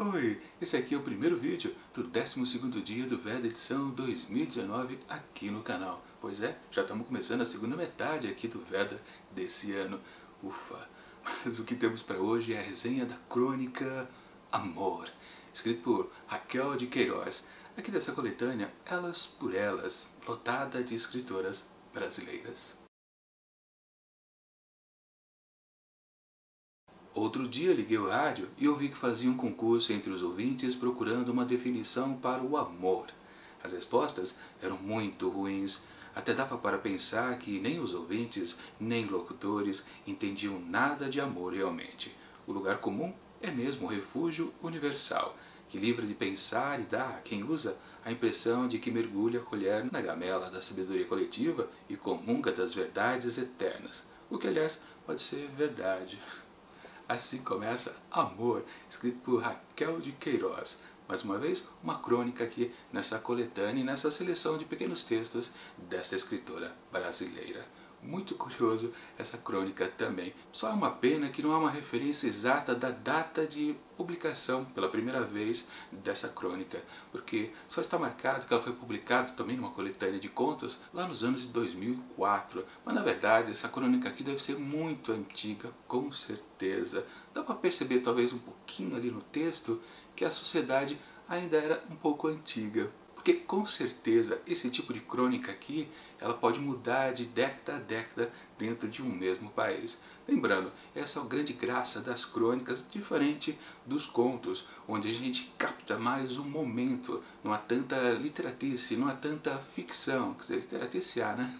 Oi, esse aqui é o primeiro vídeo do 12º dia do Veda edição 2019 aqui no canal. Pois é, já estamos começando a segunda metade aqui do Veda desse ano. Ufa! Mas o que temos para hoje é a resenha da crônica Amor, escrito por Raquel de Queiroz, aqui dessa coletânea Elas por Elas, lotada de escritoras brasileiras. Outro dia liguei o rádio e ouvi que fazia um concurso entre os ouvintes procurando uma definição para o amor. As respostas eram muito ruins, até dava para pensar que nem os ouvintes, nem locutores entendiam nada de amor realmente. O lugar comum é mesmo o refúgio universal, que livra de pensar e dá a quem usa a impressão de que mergulha a colher na gamela da sabedoria coletiva e comunga das verdades eternas, o que aliás pode ser verdade. Assim começa Amor, escrito por Raquel de Queiroz. Mais uma vez, uma crônica aqui nessa coletânea e nessa seleção de pequenos textos dessa escritora brasileira. Muito curioso essa crônica também. Só é uma pena que não há uma referência exata da data de publicação pela primeira vez dessa crônica, porque só está marcado que ela foi publicada também numa coletânea de contos lá nos anos de 2004. Mas na verdade essa crônica aqui deve ser muito antiga, com certeza. Dá para perceber talvez um pouquinho ali no texto que a sociedade ainda era um pouco antiga. Porque com certeza esse tipo de crônica aqui, ela pode mudar de década a década dentro de um mesmo país. Lembrando, essa é a grande graça das crônicas, diferente dos contos, onde a gente capta mais o momento. Não há tanta literatice, não há tanta ficção, quer dizer, literatice há, né?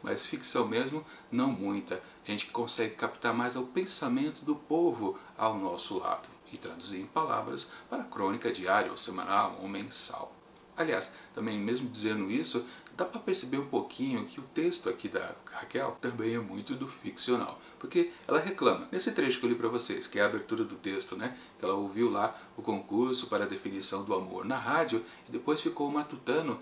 Mas ficção mesmo, não muita. A gente consegue captar mais o pensamento do povo ao nosso lado e traduzir em palavras para a crônica diária, ou semanal, ou mensal. Aliás, também mesmo dizendo isso, dá para perceber um pouquinho que o texto aqui da Raquel também é muito do ficcional. Porque ela reclama, nesse trecho que eu li para vocês, que é a abertura do texto, né? Que ela ouviu lá o concurso para a definição do amor na rádio e depois ficou matutando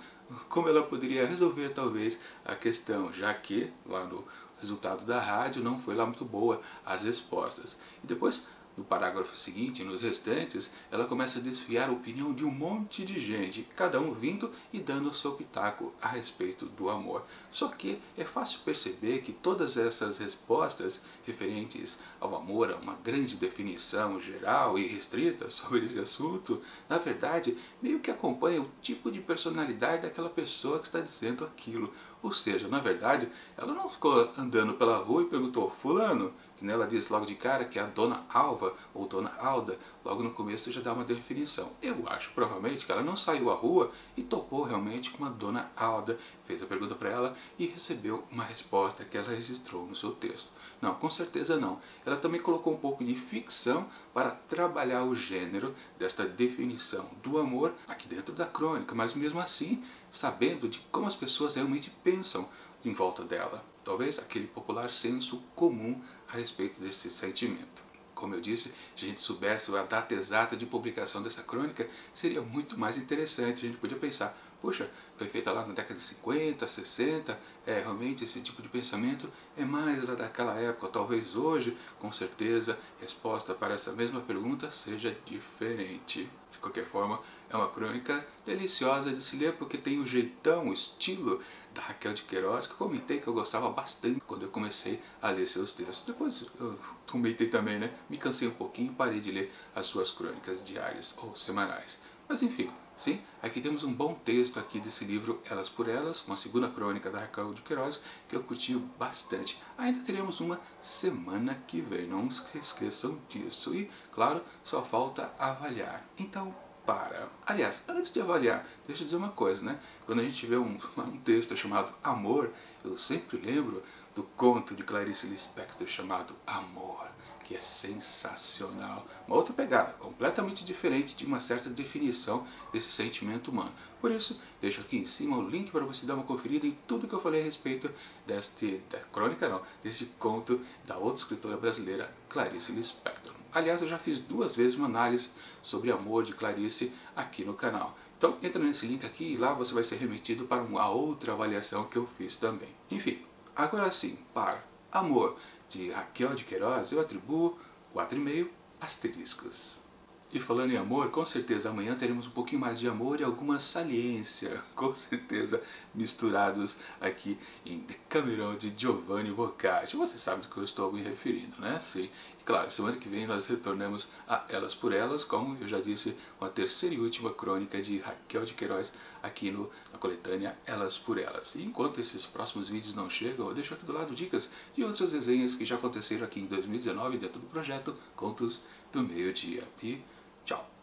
como ela poderia resolver talvez a questão, já que lá no resultado da rádio não foi lá muito boa as respostas. E depois, no parágrafo seguinte, nos restantes, ela começa a desfiar a opinião de um monte de gente, cada um vindo e dando o seu pitaco a respeito do amor. Só que é fácil perceber que todas essas respostas referentes ao amor, a uma grande definição geral e restrita sobre esse assunto, na verdade, meio que acompanha o tipo de personalidade daquela pessoa que está dizendo aquilo. Ou seja, na verdade, ela não ficou andando pela rua e perguntou: fulano, que ela disse logo de cara que é a Dona Alva ou Dona Alda, logo no começo já dá uma definição. Eu acho provavelmente que ela não saiu à rua e topou realmente com a Dona Alda, fez a pergunta para ela e recebeu uma resposta que ela registrou no seu texto. Não, com certeza não. Ela também colocou um pouco de ficção para trabalhar o gênero desta definição do amor aqui dentro da crônica, mas mesmo assim sabendo de como as pessoas realmente pensam em volta dela. Talvez aquele popular senso comum a respeito desse sentimento. Como eu disse, se a gente soubesse a data exata de publicação dessa crônica, seria muito mais interessante. A gente podia pensar, poxa, foi feita lá na década de 50, 60, realmente esse tipo de pensamento é mais lá daquela época. Talvez hoje, com certeza, a resposta para essa mesma pergunta seja diferente. De qualquer forma, é uma crônica deliciosa de se ler porque tem o jeitão, o estilo da Raquel de Queiroz, que eu comentei que eu gostava bastante quando eu comecei a ler seus textos. Depois eu comentei também, né? Me cansei um pouquinho e parei de ler as suas crônicas diárias ou semanais. Mas enfim, sim, aqui temos um bom texto aqui desse livro Elas por Elas, uma segunda crônica da Raquel de Queiroz, que eu curti bastante. Ainda teremos uma semana que vem, não se esqueçam disso. E, claro, só falta avaliar. Então, para. Aliás, antes de avaliar, deixa eu dizer uma coisa, né? Quando a gente vê um texto chamado Amor, eu sempre lembro do conto de Clarice Lispector chamado Amor, que é sensacional. Uma outra pegada, completamente diferente de uma certa definição desse sentimento humano. Por isso, deixo aqui em cima o link para você dar uma conferida em tudo que eu falei a respeito deste conto da outra escritora brasileira, Clarice Lispector. Aliás, eu já fiz 2 vezes uma análise sobre Amor de Clarice aqui no canal. Então entra nesse link aqui e lá você vai ser remetido para uma outra avaliação que eu fiz também. Enfim, agora sim, para Amor de Raquel de Queiroz eu atribuo 4,5 asteriscos. E falando em amor, com certeza amanhã teremos um pouquinho mais de amor e alguma saliência, com certeza misturados aqui em Decamerão de Giovanni Boccaccio. Você sabe do que eu estou me referindo, né? Sim. E claro, semana que vem nós retornamos a Elas por Elas, como eu já disse, com a terceira e última crônica de Raquel de Queiroz aqui na coletânea Elas por Elas. E enquanto esses próximos vídeos não chegam, eu deixo aqui do lado dicas de outras desenhas que já aconteceram aqui em 2019 dentro do projeto Contos do Meio-Dia. E tchau!